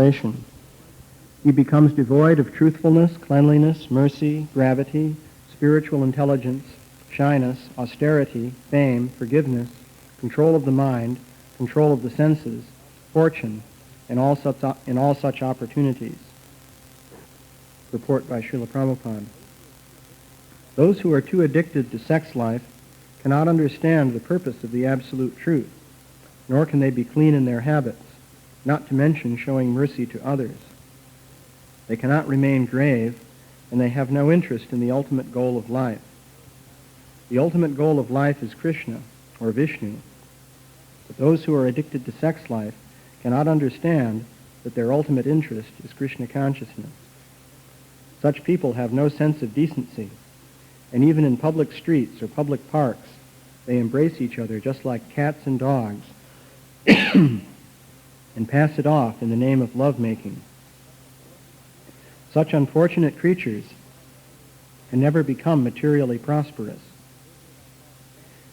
translation. He becomes devoid of truthfulness, cleanliness, mercy, gravity, spiritual intelligence, shyness, austerity, fame, forgiveness, control of the mind, control of the senses, fortune, and all such opportunities. Report by Srila Prabhupada. Those who are too addicted to sex life cannot understand the purpose of the absolute truth, nor can they be clean in their habits, not to mention showing mercy to others. They cannot remain grave, and they have no interest in the ultimate goal of life. The ultimate goal of life is Krishna, or Vishnu, but those who are addicted to sex life cannot understand that their ultimate interest is Krishna consciousness. Such people have no sense of decency, and even in public streets or public parks, they embrace each other just like cats and dogs and pass it off in the name of lovemaking. Such unfortunate creatures can never become materially prosperous.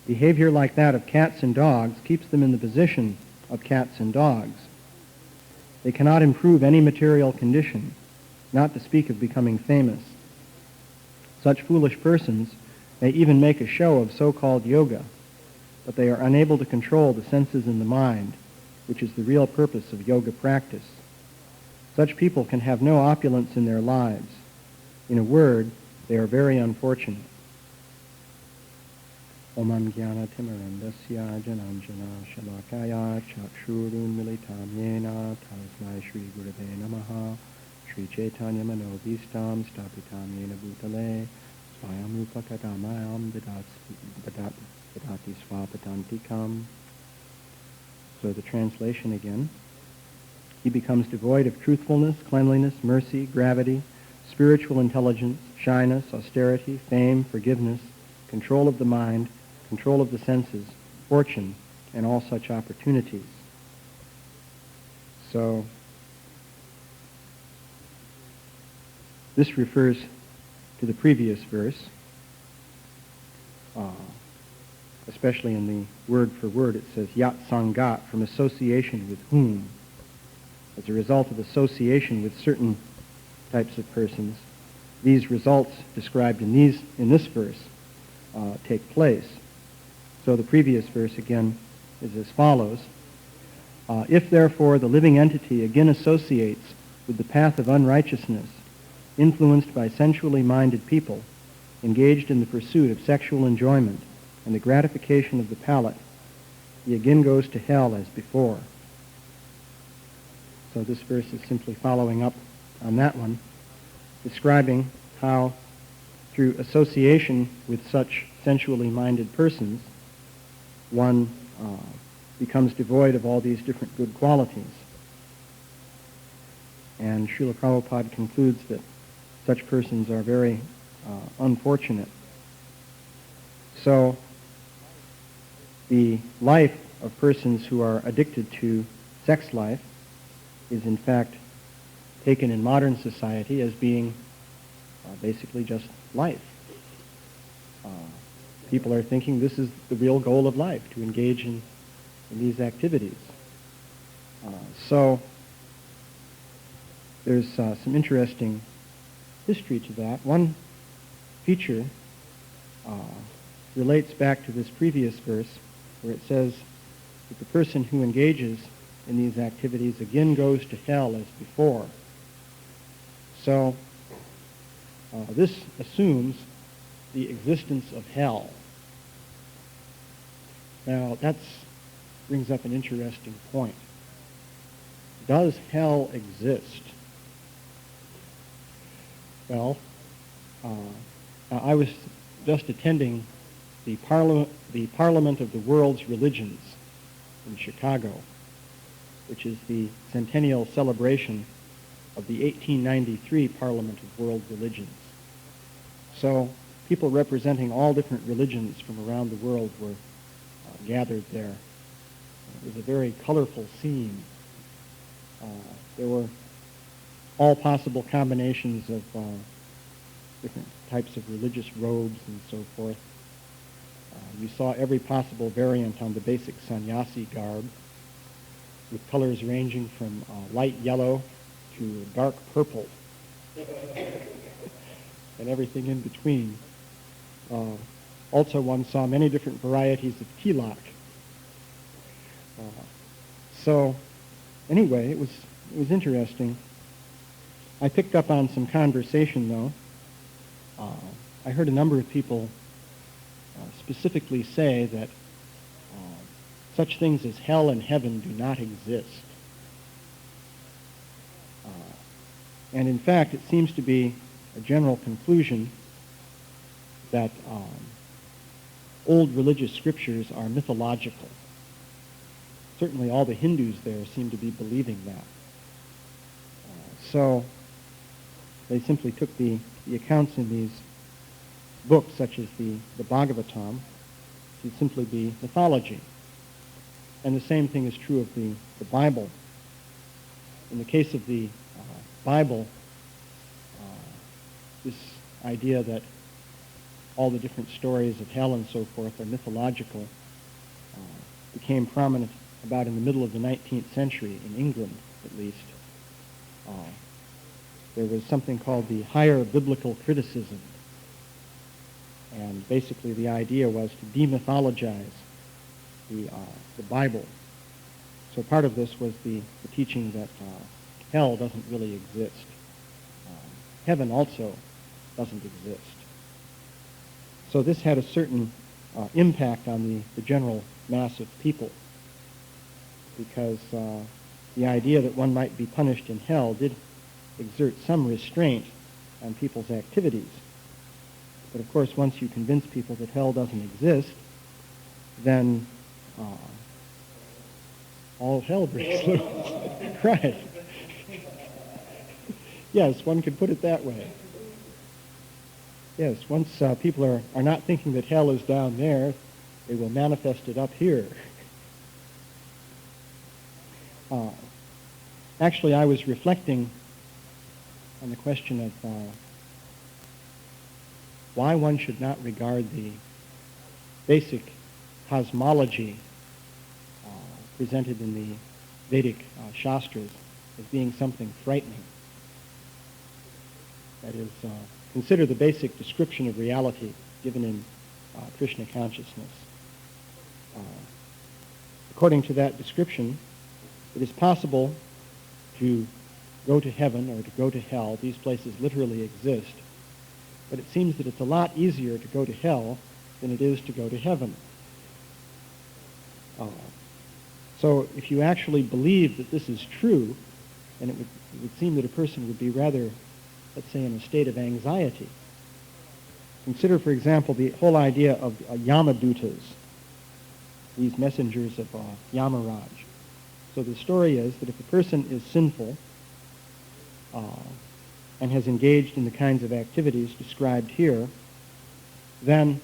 Behavior like that of cats and dogs keeps them in the position of cats and dogs. They cannot improve any material condition, not to speak of becoming famous. Such foolish persons may even make a show of so-called yoga, but they are unable to control the senses and the mind, which is the real purpose of yoga practice. Such people can have no opulence in their lives. In a word, they are very unfortunate. Omam jnana timarandasya jananjana shalakaya chakshurun militam yena tasmai Shri Gurave Namaha Shri Chaitanya Manobhistam Stapitam Yena Bhutale Swayam Rupakadamayam Dadati Swapatantikam. So the translation again. He becomes devoid of truthfulness, cleanliness, mercy, gravity, spiritual intelligence, shyness, austerity, fame, forgiveness, control of the mind, control of the senses, fortune, and all such opportunities. So, this refers to the previous verse, especially in the word for word. It says, Yat Sangat, from association with whom. As a result of association with certain types of persons, these results described in this verse take place. So the previous verse again is as follows. If therefore the living entity again associates with the path of unrighteousness, influenced by sensually minded people, engaged in the pursuit of sexual enjoyment and the gratification of the palate, he again goes to hell as before. So this verse is simply following up on that one, describing how through association with such sensually minded persons, one becomes devoid of all these different good qualities. And Srila Prabhupada concludes that such persons are very unfortunate. So the life of persons who are addicted to sex life is in fact taken in modern society as being basically just life. People are thinking this is the real goal of life, to engage in these activities. So there's some interesting history to that. One feature relates back to this previous verse where it says that the person who engages in these activities again goes to hell as before. So this assumes the existence of hell. Now that brings up an interesting point. Does hell exist? Well, I was just attending the Parliament of the World's Religions in Chicago, which is the centennial celebration of the 1893 Parliament of World Religions. So people representing all different religions from around the world were gathered there. It was a very colorful scene. There were all possible combinations of different types of religious robes and so forth. You saw every possible variant on the basic sannyasi garb, with colors ranging from light yellow to dark purple and everything in between. Also, one saw many different varieties of tilak. So, anyway, it was interesting. I picked up on some conversation, though. I heard a number of people specifically say that such things as hell and heaven do not exist. And in fact, it seems to be a general conclusion that old religious scriptures are mythological. Certainly all the Hindus there seem to be believing that. So they simply took the accounts in these books, such as the Bhagavatam, to simply be mythology. And the same thing is true of the Bible. In the case of the Bible, this idea that all the different stories of hell and so forth are mythological became prominent about in the middle of the 19th century, in England at least. There was something called the higher biblical criticism. And basically the idea was to demythologize the Bible. So part of this was the teaching that hell doesn't really exist. Heaven also doesn't exist. So this had a certain impact on the general mass of people, because the idea that one might be punished in hell did exert some restraint on people's activities. But of course, once you convince people that hell doesn't exist, then all hell breaks loose. Right. Yes, one could put it that way. Yes, once people are not thinking that hell is down there, they will manifest it up here. Actually, I was reflecting on the question of why one should not regard the basic cosmology presented in the Vedic Shastras as being something frightening. That is, consider the basic description of reality given in Krishna consciousness. According to that description, it is possible to go to heaven or to go to hell. These places literally exist. But it seems that it's a lot easier to go to hell than it is to go to heaven. So if you actually believe that this is true, then it would seem that a person would be rather, let's say, in a state of anxiety. Consider, for example, the whole idea of Yamadutas, these messengers of Yamaraj. So the story is that if a person is sinful and has engaged in the kinds of activities described here, then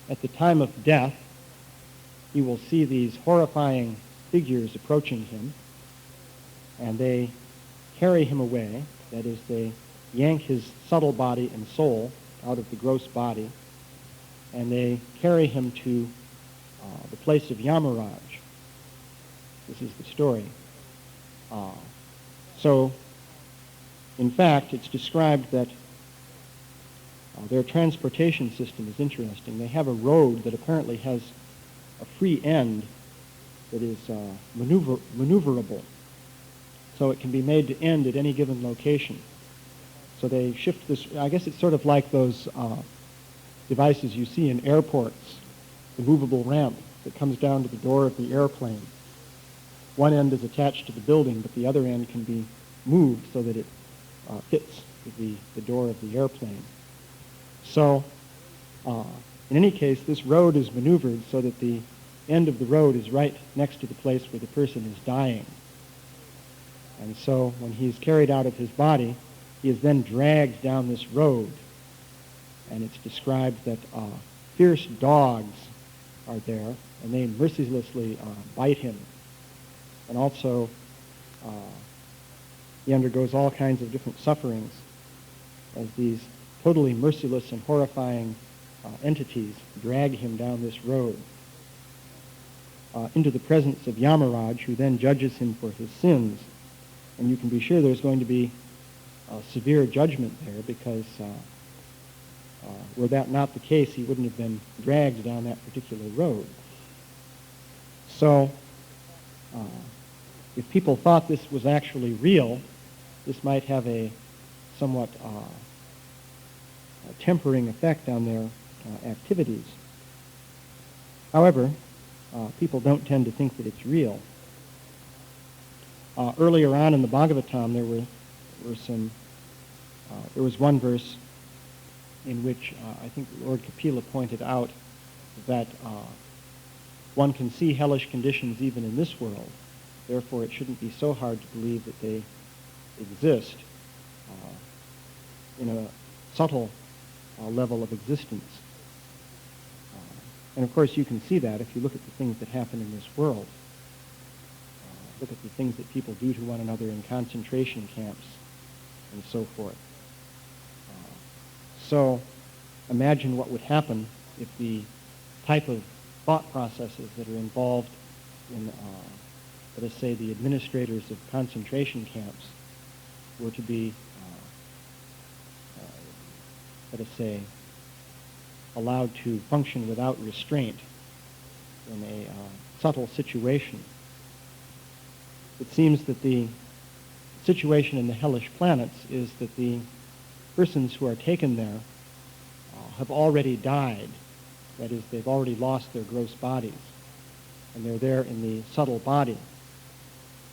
at the time of death, he will see these horrifying figures approaching him, and they carry him away. That is, they yank his subtle body and soul out of the gross body, and they carry him to the place of Yamaraj. This is the story. So, in fact, it's described that their transportation system is interesting. They have a road that apparently has a free end that is maneuverable. So it can be made to end at any given location. So they shift this, I guess it's sort of like those devices you see in airports, the movable ramp that comes down to the door of the airplane. One end is attached to the building, but the other end can be moved so that it fits the door of the airplane. So, in any case, this road is maneuvered so that the end of the road is right next to the place where the person is dying. And so, when he is carried out of his body, he is then dragged down this road. And it's described that fierce dogs are there, and they mercilessly bite him. And also, he undergoes all kinds of different sufferings as these totally merciless and horrifying entities drag him down this road into the presence of Yamaraj, who then judges him for his sins. And you can be sure there's going to be severe judgment there, because were that not the case, he wouldn't have been dragged down that particular road. So if people thought this was actually real, this might have a somewhat tempering effect on their activities. However, people don't tend to think that it's real. Earlier on in the Bhagavatam, there was one verse in which I think Lord Kapila pointed out that one can see hellish conditions even in this world. Therefore, it shouldn't be so hard to believe that they exist in a subtle level of existence. And of course, you can see that if you look at the things that happen in this world. Look at the things that people do to one another in concentration camps and so forth. So imagine what would happen if the type of thought processes that are involved in, let us say, the administrators of concentration camps were to be, let us say, allowed to function without restraint in a subtle situation. It seems that the situation in the hellish planets is that the persons who are taken there have already died. That is, they've already lost their gross bodies, and they're there in the subtle body.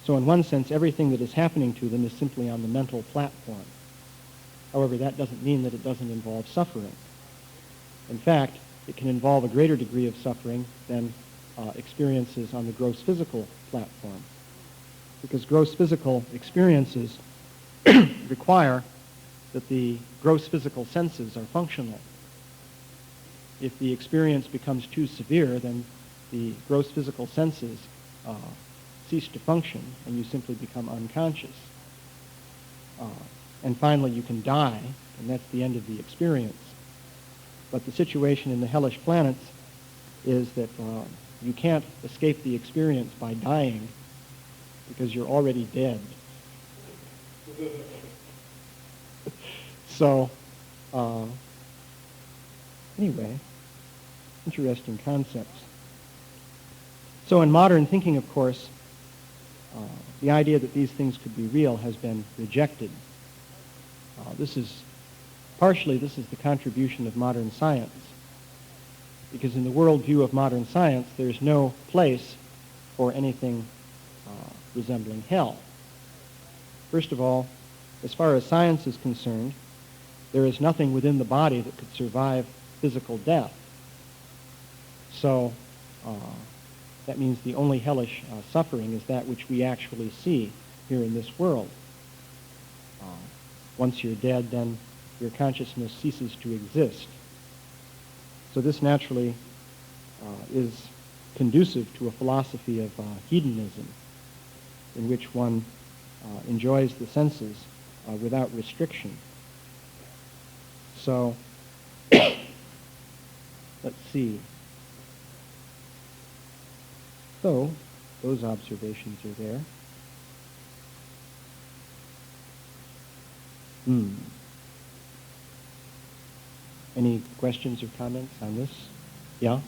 So in one sense, everything that is happening to them is simply on the mental platform. However, that doesn't mean that it doesn't involve suffering. In fact, it can involve a greater degree of suffering than experiences on the gross physical platform, because gross physical experiences require that the gross physical senses are functional. If the experience becomes too severe, then the gross physical senses cease to function, and you simply become unconscious. And finally, you can die, and that's the end of the experience. But the situation in the hellish planets is that you can't escape the experience by dying, because you're already dead. So, anyway, interesting concepts. So in modern thinking, of course, the idea that these things could be real has been rejected. This is the contribution of modern science, because in the worldview of modern science, there's no place for anything resembling hell. First of all, as far as science is concerned, there is nothing within the body that could survive physical death. So that means the only hellish suffering is that which we actually see here in this world. Once you're dead, then your consciousness ceases to exist. So this naturally is conducive to a philosophy of hedonism, in which one enjoys the senses without restriction. So, let's see. So, those observations are there. Any questions or comments on this? Yeah?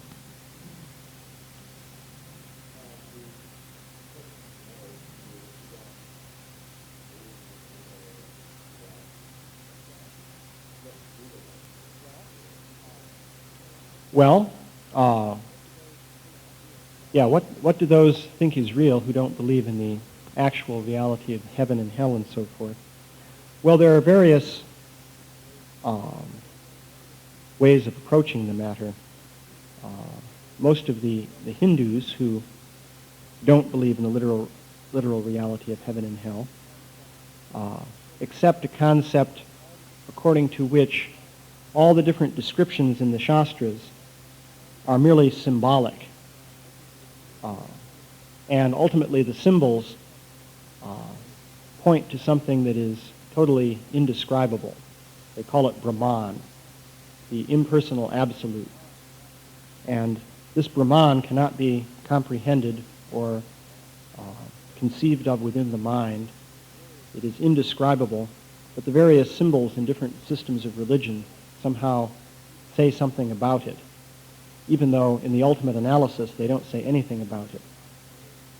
Well, what do those think is real who don't believe in the actual reality of heaven and hell and so forth? Well, there are various ways of approaching the matter. Most of the Hindus who don't believe in the literal reality of heaven and hell accept a concept according to which all the different descriptions in the Shastras are merely symbolic. And ultimately the symbols point to something that is totally indescribable. They call it Brahman, the impersonal absolute. And this Brahman cannot be comprehended or conceived of within the mind It is indescribable, but the various symbols in different systems of religion somehow say something about it, even though in the ultimate analysis they don't say anything about it,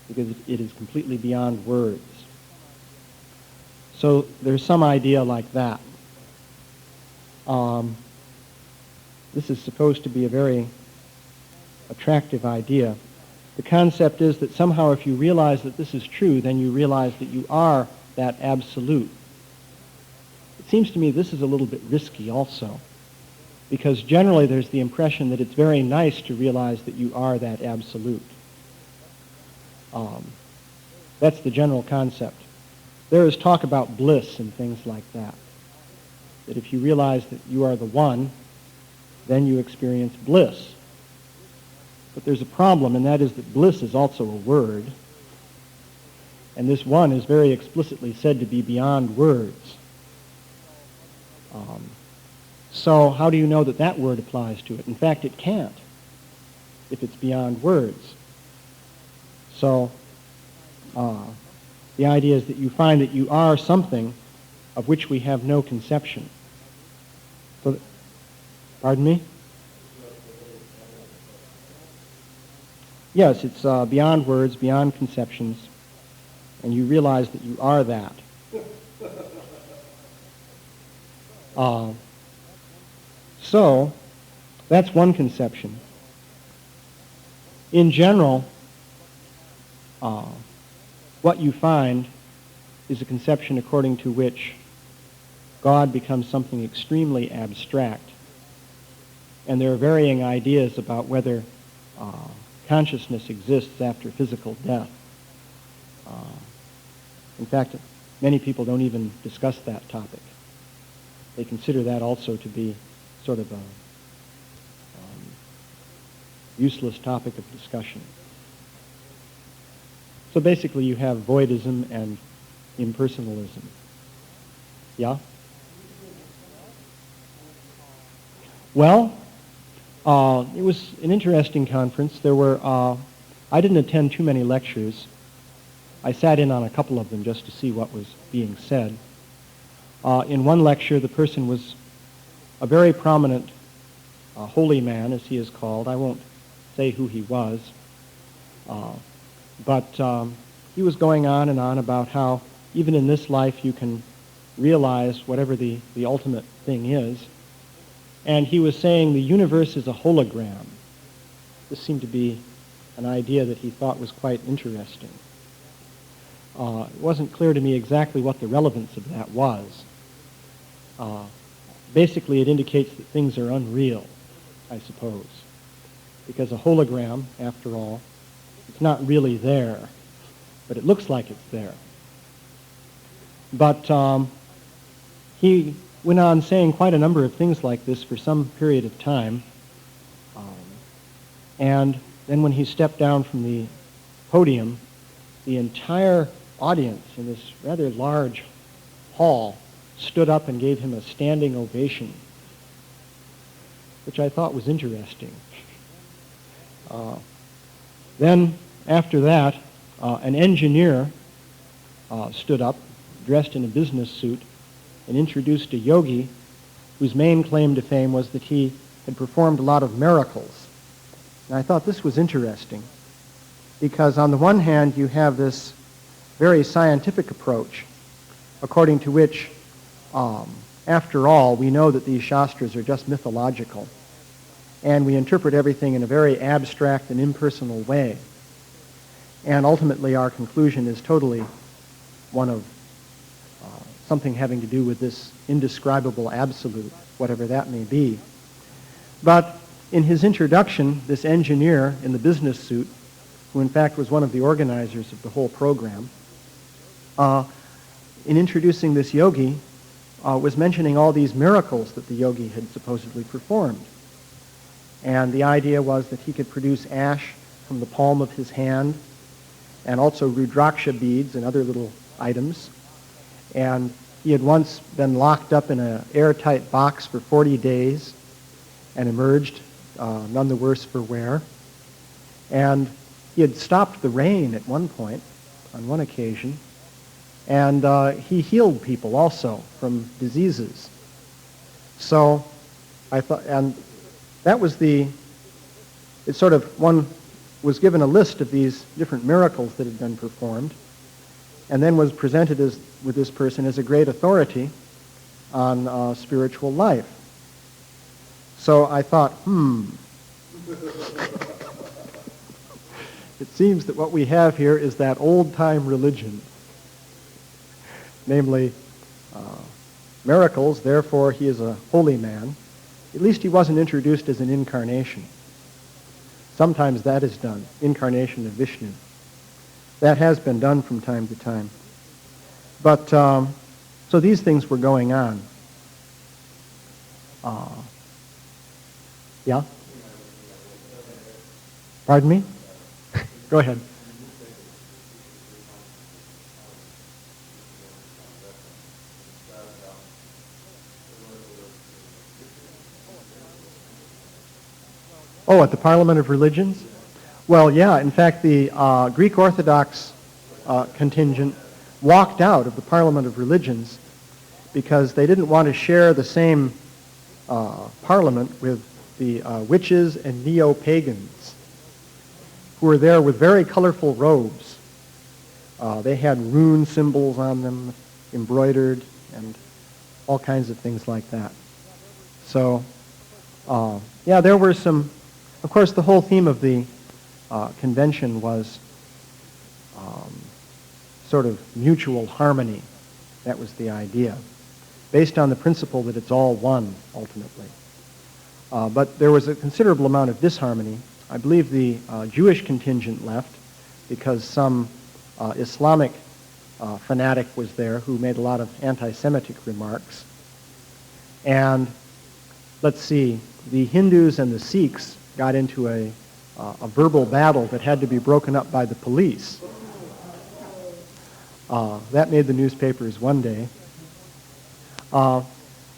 because it is completely beyond words. So there's some idea like that. This is supposed to be a very attractive idea. The concept is that somehow if you realize that this is true, then you realize that you are that absolute. It seems to me this is a little bit risky also, because generally there's the impression that it's very nice to realize that you are that absolute. That's the general concept. There is talk about bliss and things like that. That if you realize that you are the one, then you experience bliss. But there's a problem, and that is that bliss is also a word. And this one is very explicitly said to be beyond words. So how do you know that that word applies to it? In fact, it can't, if it's beyond words. So the idea is that you find that you are something of which we have no conception. So, pardon me? Yes, it's beyond words, beyond conceptions, and you realize that you are that. So, that's one conception. In general, what you find is a conception according to which God becomes something extremely abstract. And there are varying ideas about whether consciousness exists after physical death. In fact, many people don't even discuss that topic. They consider that also to be sort of a useless topic of discussion. So basically you have voidism and impersonalism. Yeah? Well, it was an interesting conference. There were, I didn't attend too many lectures. I sat in on a couple of them just to see what was being said. In one lecture, the person was a very prominent holy man, as he is called. I won't say who he was. But he was going on and on about how even in this life you can realize whatever the ultimate thing is. And he was saying the universe is a hologram. This seemed to be an idea that he thought was quite interesting. It wasn't clear to me exactly what the relevance of that was. Basically, it indicates that things are unreal, I suppose. Because a hologram, after all, it's not really there, but it looks like it's there. But he went on saying quite a number of things like this for some period of time. And then when he stepped down from the podium, the entire audience in this rather large hall stood up and gave him a standing ovation, which I thought was interesting. Then, after that, an engineer stood up, dressed in a business suit, and introduced a yogi whose main claim to fame was that he had performed a lot of miracles. And I thought this was interesting, because on the one hand, you have this very scientific approach, according to which, after all, we know that these shastras are just mythological, and we interpret everything in a very abstract and impersonal way. And ultimately, our conclusion is totally one of something having to do with this indescribable absolute, whatever that may be. But in his introduction, this engineer in the business suit, who in fact was one of the organizers of the whole program, in introducing this yogi, was mentioning all these miracles that the yogi had supposedly performed. And the idea was that he could produce ash from the palm of his hand, and also rudraksha beads and other little items. And he had once been locked up in an airtight box for 40 days and emerged none the worse for wear. And he had stopped the rain at one point, on one occasion, And he healed people also from diseases. So I thought, and that was one was given a list of these different miracles that had been performed, and then was presented with this person as a great authority on spiritual life. So I thought, it seems that what we have here is that old-time religion, namely miracles, therefore he is a holy man. At least he wasn't introduced as an incarnation. Sometimes that is done, incarnation of Vishnu. That has been done from time to time. But, so these things were going on. Yeah? Pardon me? Go ahead. Oh, at the Parliament of Religions? Well, yeah, in fact, the Greek Orthodox contingent walked out of the Parliament of Religions because they didn't want to share the same parliament with the witches and neo-pagans who were there with very colorful robes. They had rune symbols on them, embroidered, and all kinds of things like that. So, yeah, there were some. Of course, the whole theme of the convention was sort of mutual harmony. That was the idea, based on the principle that it's all one, ultimately. But there was a considerable amount of disharmony. I believe the Jewish contingent left because some Islamic fanatic was there who made a lot of anti-Semitic remarks. And let's see, the Hindus and the Sikhs got into a verbal battle that had to be broken up by the police. That made the newspapers one day.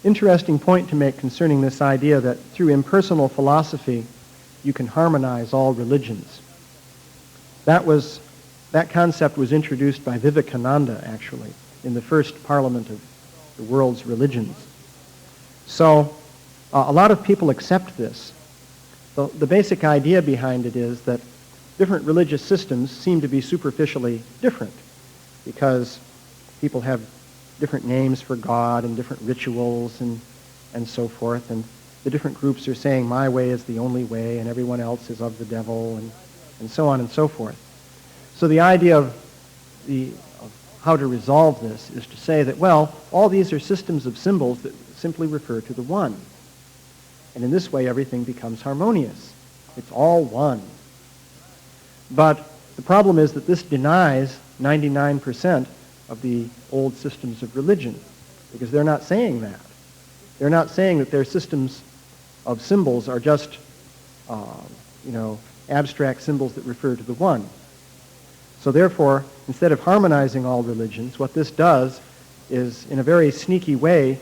Interesting point to make concerning this idea that through impersonal philosophy you can harmonize all religions. That concept was introduced by Vivekananda, actually, in the first parliament of the world's religions. So a lot of people accept this. The basic idea behind it is that different religious systems seem to be superficially different because people have different names for God and different rituals and so forth, and the different groups are saying my way is the only way and everyone else is of the devil and so on and so forth. So the idea of how to resolve this is to say that, well, all these are systems of symbols that simply refer to the one. And in this way, everything becomes harmonious. It's all one. But the problem is that this denies 99% of the old systems of religion, because they're not saying that. They're not saying that their systems of symbols are just, abstract symbols that refer to the one. So therefore, instead of harmonizing all religions, what this does is, in a very sneaky way,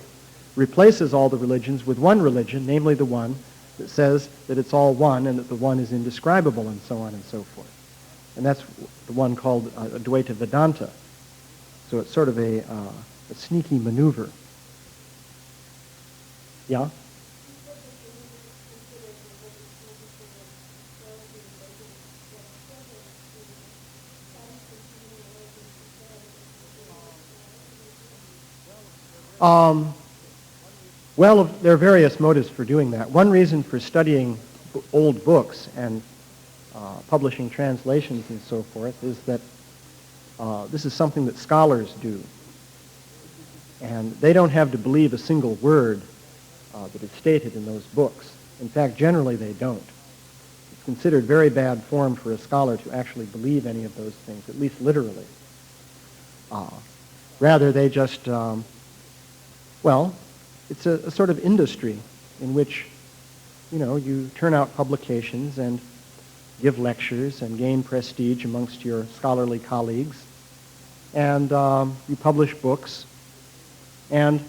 replaces all the religions with one religion, namely the one that says that it's all one and that the one is indescribable and so on and so forth. And that's the one called Advaita Vedanta. So it's sort of a sneaky maneuver. Yeah? Well, there are various motives for doing that. One reason for studying old books and publishing translations and so forth is that this is something that scholars do. And they don't have to believe a single word that is stated in those books. In fact, generally they don't. It's considered very bad form for a scholar to actually believe any of those things, at least literally. Rather, they just, it's a sort of industry in which, you turn out publications and give lectures and gain prestige amongst your scholarly colleagues, and you publish books, and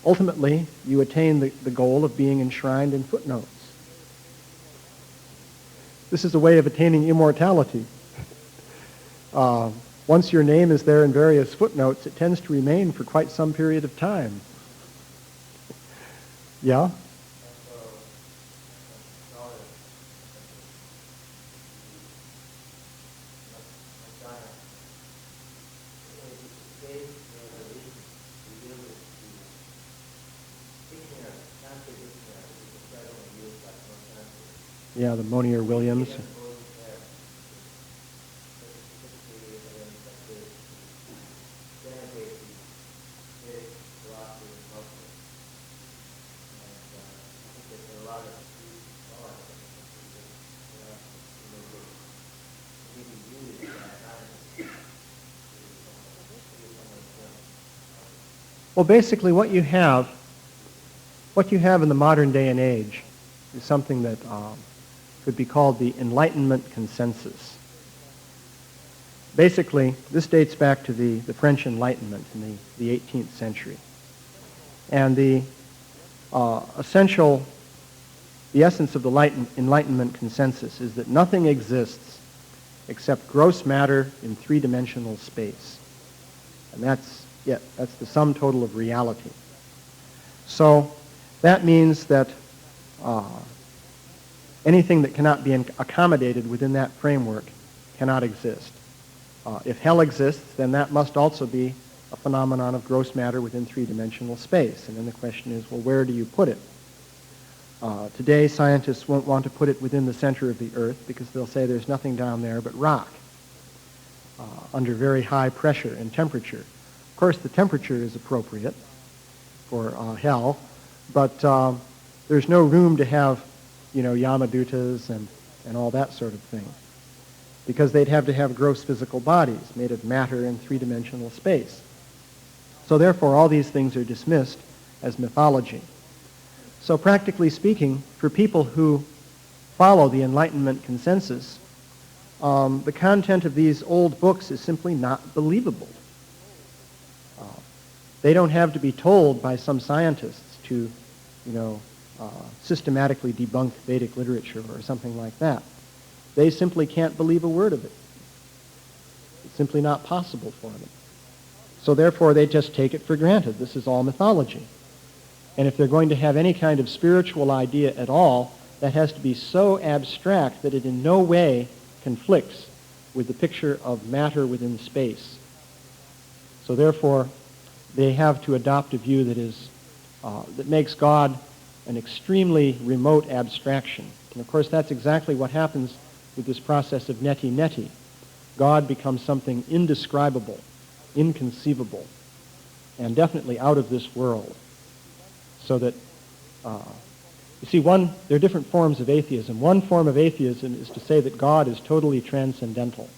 ultimately you attain the goal of being enshrined in footnotes. This is a way of attaining immortality. once your name is there in various footnotes, it tends to remain for quite some period of time. Yeah? Yeah, the Monier Williams. Well, basically what you have in the modern day and age is something that could be called the Enlightenment consensus. Basically, this dates back to the French Enlightenment in the 18th century. And the essence of the Enlightenment consensus is that nothing exists except gross matter in three-dimensional space. And that's the sum total of reality. So that means that anything that cannot be accommodated within that framework cannot exist. If hell exists, then that must also be a phenomenon of gross matter within three-dimensional space. And then the question is, well, where do you put it? Today, scientists won't want to put it within the center of the Earth because they'll say there's nothing down there but rock under very high pressure and temperature. Of course, the temperature is appropriate for hell, but there's no room to have, Yamadutas and all that sort of thing, because they'd have to have gross physical bodies made of matter in three-dimensional space. So therefore, all these things are dismissed as mythology. So practically speaking, for people who follow the Enlightenment consensus, the content of these old books is simply not believable. They don't have to be told by some scientists to, systematically debunk Vedic literature or something like that. They simply can't believe a word of it. It's simply not possible for them. So therefore, they just take it for granted. This is all mythology. And if they're going to have any kind of spiritual idea at all, that has to be so abstract that it in no way conflicts with the picture of matter within space. So therefore, they have to adopt a view that makes God an extremely remote abstraction. And of course, that's exactly what happens with this process of neti-neti. God becomes something indescribable, inconceivable, and definitely out of this world. So that, you see, there are different forms of atheism. One form of atheism is to say that God is totally transcendental.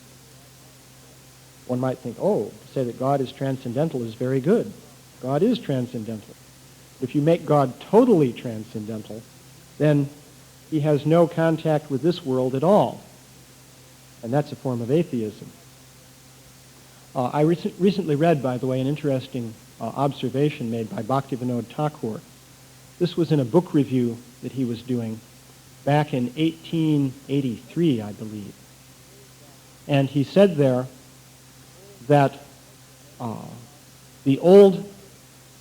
One might think, to say that God is transcendental is very good. God is transcendental. If you make God totally transcendental, then he has no contact with this world at all. And that's a form of atheism. I recently read, by the way, an interesting observation made by Bhaktivinoda Thakur. This was in a book review that he was doing back in 1883, I believe. And he said there that the old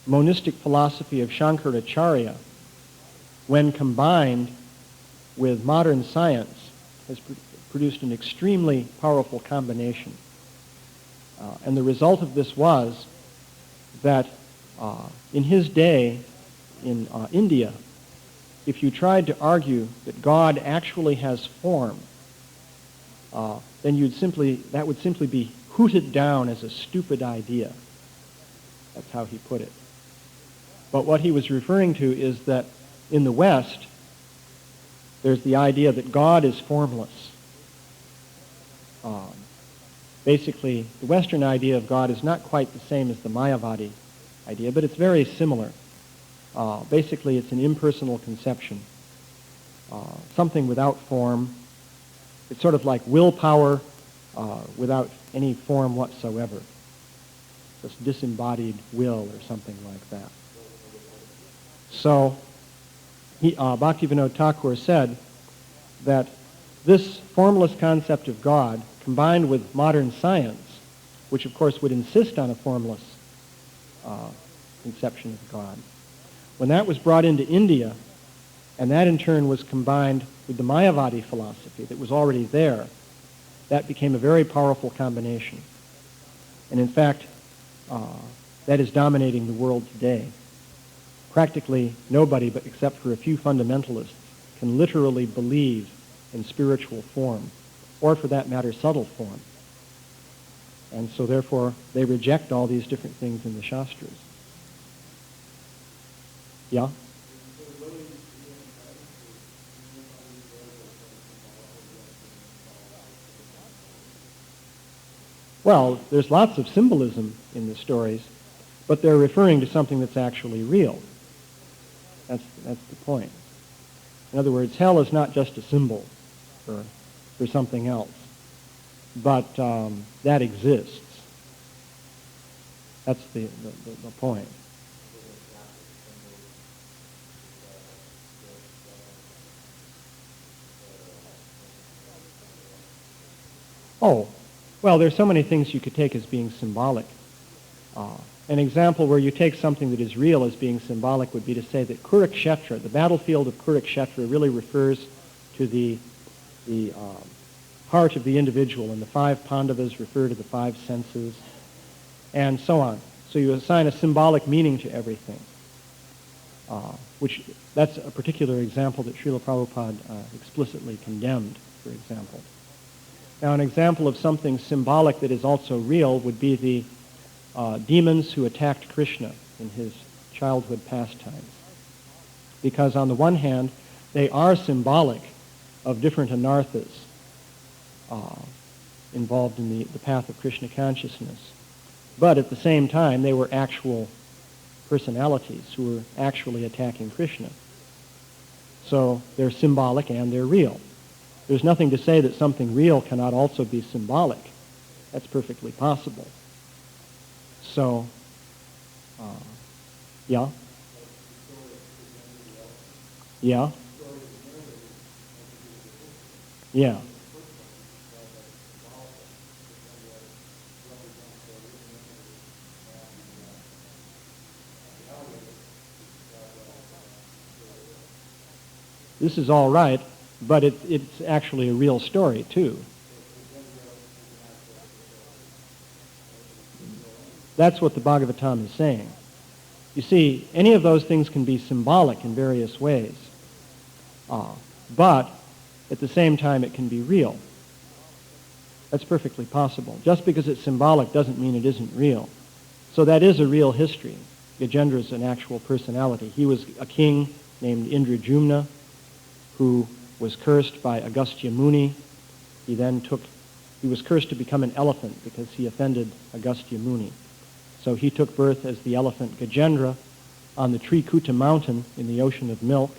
monistic philosophy of Shankaracharya, when combined with modern science, has produced an extremely powerful combination. And the result of this was that in his day, in India, if you tried to argue that God actually has form, then that would simply be hooted down as a stupid idea. That's how he put it. But what he was referring to is that in the West, there's the idea that God is formless. Basically, the Western idea of God is not quite the same as the Mayavadi idea, but it's very similar. Basically, it's an impersonal conception, something without form. It's sort of like willpower without any form whatsoever, just disembodied will or something like that. So, Bhaktivinoda Thakur said that this formless concept of God, combined with modern science, which of course would insist on a formless conception of God. When that was brought into India, and that in turn was combined with the Mayavadi philosophy that was already there, that became a very powerful combination. And in fact, that is dominating the world today. Practically nobody, but except for a few fundamentalists, can literally believe in spiritual form, or for that matter, subtle form. And so therefore, they reject all these different things in the Shastras. Yeah? Well, there's lots of symbolism in the stories, but they're referring to something that's actually real. That's the point. In other words, hell is not just a symbol for something else, but that exists. That's the point. Oh, well, there's so many things you could take as being symbolic. An example where you take something that is real as being symbolic would be to say that Kurukshetra, the battlefield of Kurukshetra, really refers to the heart of the individual, and the 5 Pandavas refer to the 5 senses, and so on. So you assign a symbolic meaning to everything, which that's a particular example that Srila Prabhupada explicitly condemned, for example. Now, an example of something symbolic that is also real would be the demons who attacked Krishna in his childhood pastimes. Because on the one hand, they are symbolic of different anarthas involved in the path of Krishna consciousness. But at the same time, they were actual personalities who were actually attacking Krishna. So they're symbolic and they're real. There's nothing to say that something real cannot also be symbolic. That's perfectly possible. So, yeah? Yeah? Yeah. This is all right, but it's actually a real story, too. That's what the Bhagavatam is saying. You see, any of those things can be symbolic in various ways, but at the same time it can be real. That's perfectly possible. Just because it's symbolic doesn't mean it isn't real. So that is a real history. Gajendra is an actual personality. He was a king named Indrajumna who was cursed by Agastya Muni. He was cursed to become an elephant because he offended Agastya Muni. So he took birth as the elephant Gajendra on the Trikuta mountain in the ocean of milk.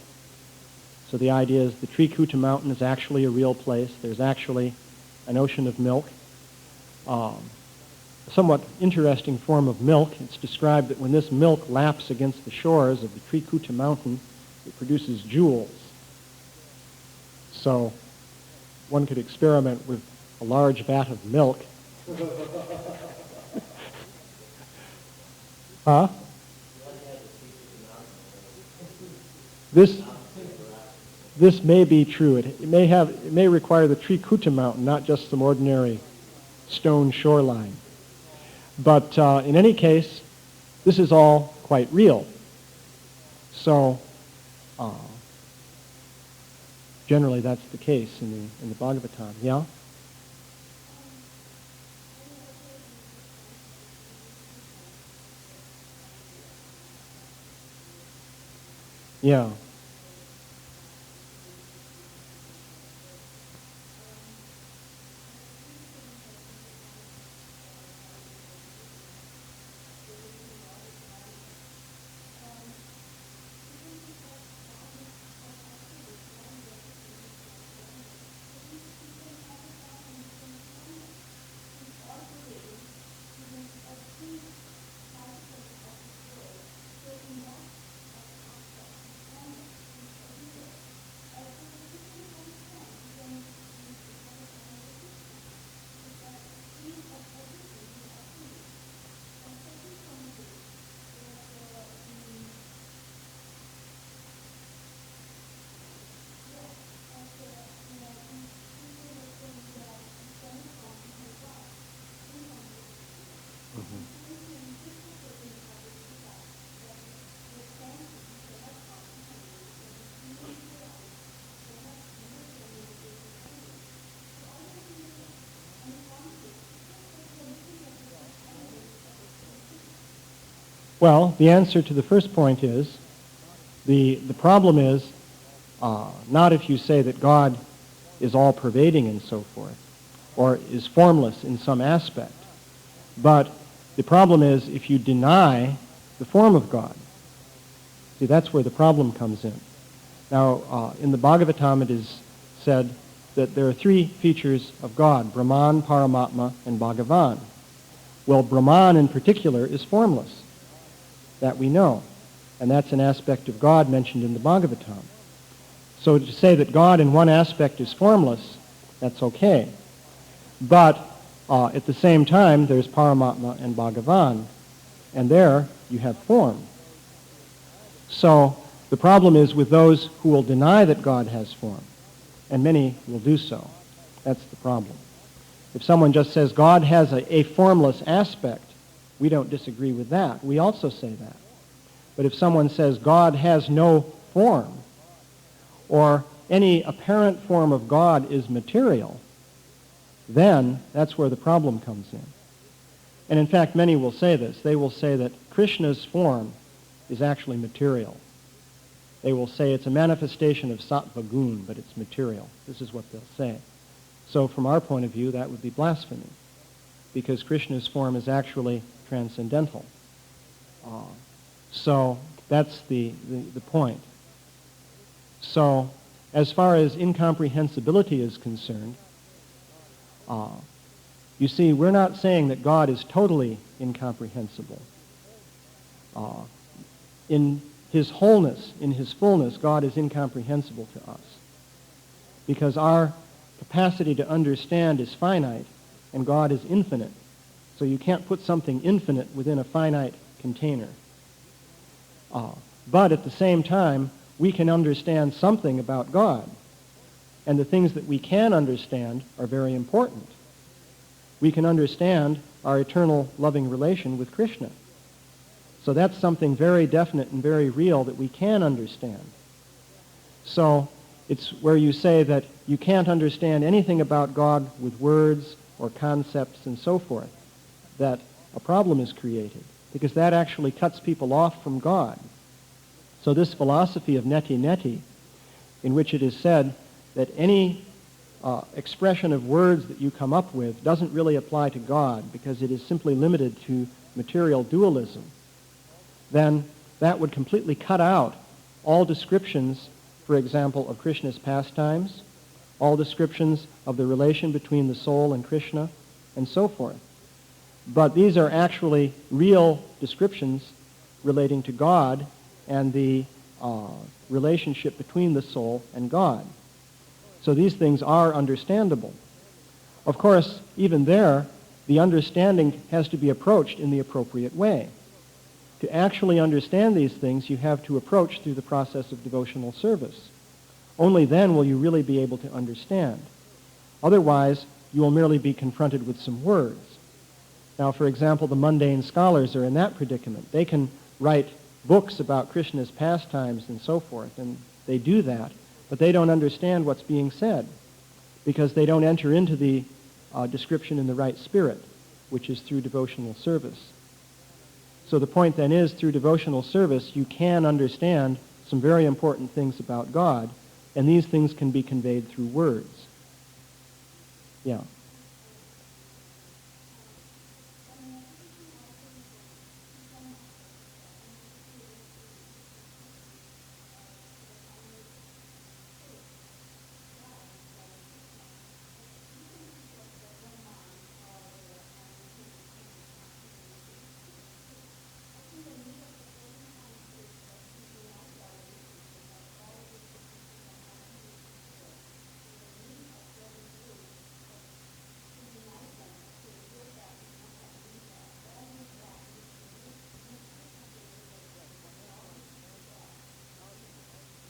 So the idea is the Trikuta mountain is actually a real place. There's actually an ocean of milk. A somewhat interesting form of milk. It's described that when this milk laps against the shores of the Trikuta mountain, it produces jewels. So one could experiment with a large vat of milk. Huh? This may be true. It may require the Trikuta mountain, not just some ordinary stone shoreline. But in any case, this is all quite real. So generally that's the case in the Bhagavatam. Yeah? Yeah. Well, the answer to the first point is, the problem is not if you say that God is all-pervading and so forth, or is formless in some aspect, but the problem is if you deny the form of God. See, that's where the problem comes in. Now, in the Bhagavatam it is said that there are three features of God: Brahman, Paramatma, and Bhagavan. Well, Brahman in particular is formless. That we know. And that's an aspect of God mentioned in the Bhagavatam. So to say that God in one aspect is formless, that's okay. But at the same time, there's Paramatma and Bhagavan. And there you have form. So the problem is with those who will deny that God has form. And many will do so. That's the problem. If someone just says God has a formless aspect, we don't disagree with that. We also say that. But if someone says God has no form, or any apparent form of God is material, then that's where the problem comes in. And in fact, many will say this. They will say that Krishna's form is actually material. They will say it's a manifestation of sattva gun, but it's material. This is what they'll say. So from our point of view, that would be blasphemy, because Krishna's form is actually transcendental. So that's the point. So as far as incomprehensibility is concerned, you see, we're not saying that God is totally incomprehensible. In his wholeness, in his fullness, God is incomprehensible to us, because our capacity to understand is finite, and God is infinite. So you can't put something infinite within a finite container. But at the same time, we can understand something about God. And the things that we can understand are very important. We can understand our eternal loving relation with Krishna. So that's something very definite and very real that we can understand. So it's where you say that you can't understand anything about God with words or concepts and so forth, that a problem is created, because that actually cuts people off from God. So this philosophy of neti, in which it is said that any expression of words that you come up with doesn't really apply to God because it is simply limited to material dualism, then that would completely cut out all descriptions, for example, of Krishna's pastimes, all descriptions of the relation between the soul and Krishna, and so forth. But these are actually real descriptions relating to God and the relationship between the soul and God. So these things are understandable. Of course, even there, the understanding has to be approached in the appropriate way. To actually understand these things, you have to approach through the process of devotional service. Only then will you really be able to understand. Otherwise, you will merely be confronted with some words. Now, for example, the mundane scholars are in that predicament. They can write books about Krishna's pastimes and so forth, and they do that, but they don't understand what's being said because they don't enter into the description in the right spirit, which is through devotional service. So the point then is, through devotional service, you can understand some very important things about God, and these things can be conveyed through words. Yeah.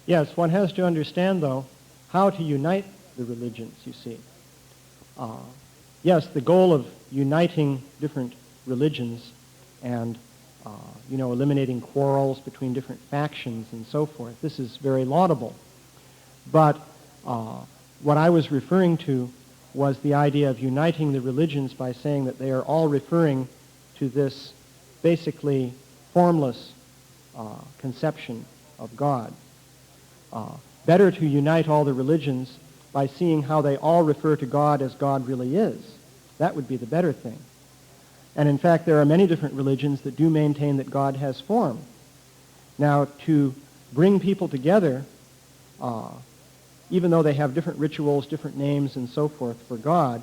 Yes, one has to understand, though, how to unite the religions, you see. Yes, the goal of uniting different religions and, eliminating quarrels between different factions and so forth, this is very laudable. But what I was referring to was the idea of uniting the religions by saying that they are all referring to this basically formless conception of God. Better to unite all the religions by seeing how they all refer to God as God really is. That would be the better thing. And in fact, there are many different religions that do maintain that God has form. Now, to bring people together, even though they have different rituals, different names, and so forth for God,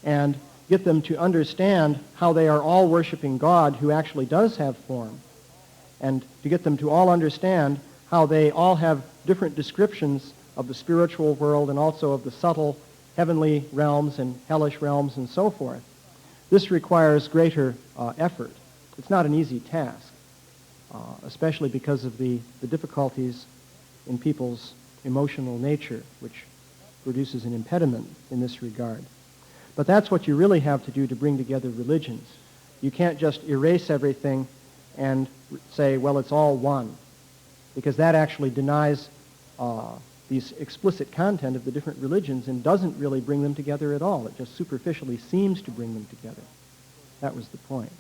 and get them to understand how they are all worshiping God who actually does have form, and to get them to all understand how they all have different descriptions of the spiritual world and also of the subtle heavenly realms and hellish realms and so forth. This requires greater effort. It's not an easy task, especially because of the difficulties in people's emotional nature, which produces an impediment in this regard. But that's what you really have to do to bring together religions. You can't just erase everything and say, well, it's all one, because that actually denies the explicit content of the different religions and doesn't really bring them together at all. It just superficially seems to bring them together. That was the point.